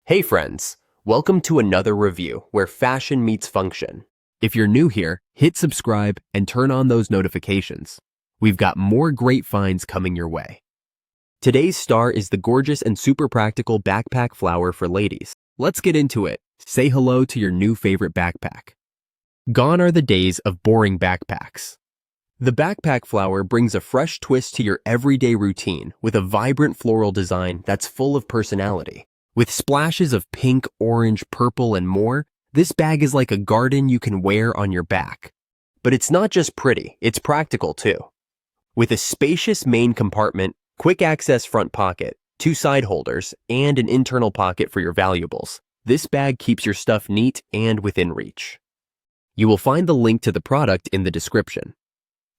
Hey friends, welcome to another review where fashion meets function. If you're new here, hit subscribe and turn on those notifications. We've got more great finds coming your way. Today's star is the gorgeous and super practical backpack flower for ladies. Let's get into it. Say hello to your new favorite backpack. Gone are the days of boring backpacks. The backpack flower brings a fresh twist to your everyday routine with a vibrant floral design that's full of personality. With splashes of pink, orange, purple, and more, this bag is like a garden you can wear on your back. But it's not just pretty, it's practical too. With a spacious main compartment, quick access front pocket, 2 side holders, and an internal pocket for your valuables, this bag keeps your stuff neat and within reach. You will find the link to the product in the description.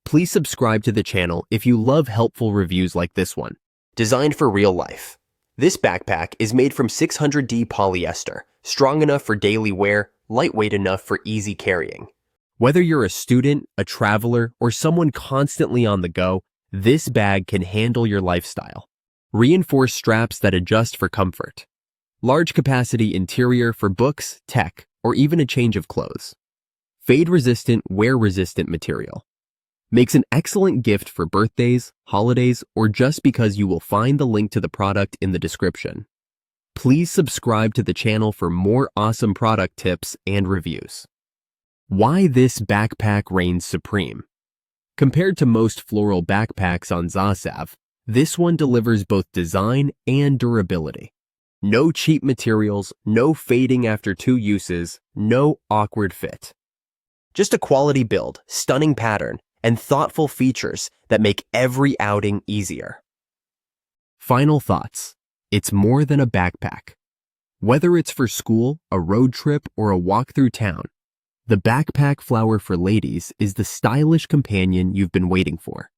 Please subscribe to the channel if you love helpful reviews like this one. Designed for real life. This backpack is made from 600D polyester, strong enough for daily wear, lightweight enough for easy carrying. Whether you're a student, a traveler, or someone constantly on the go, this bag can handle your lifestyle. Reinforced straps that adjust for comfort. Large capacity interior for books, tech, or even a change of clothes. Fade-resistant, wear-resistant material. Makes an excellent gift for birthdays, holidays, or just because you will find the link to the product in the description. Please subscribe to the channel for more awesome product tips and reviews. Why this backpack reigns supreme? Compared to most floral backpacks on Zasav, this one delivers both design and durability. No cheap materials, no fading after 2 uses, no awkward fit. Just a quality build, stunning pattern, and thoughtful features that make every outing easier. Final thoughts. It's more than a backpack. Whether it's for school, a road trip, or a walk through town, the backpack flower for ladies is the stylish companion you've been waiting for.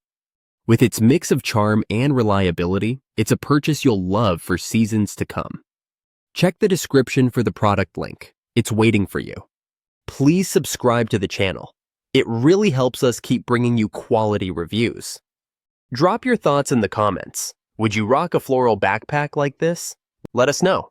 With its mix of charm and reliability, it's a purchase you'll love for seasons to come. Check the description for the product link. It's waiting for you. Please subscribe to the channel. It really helps us keep bringing you quality reviews. Drop your thoughts in the comments. Would you rock a floral backpack like this? Let us know.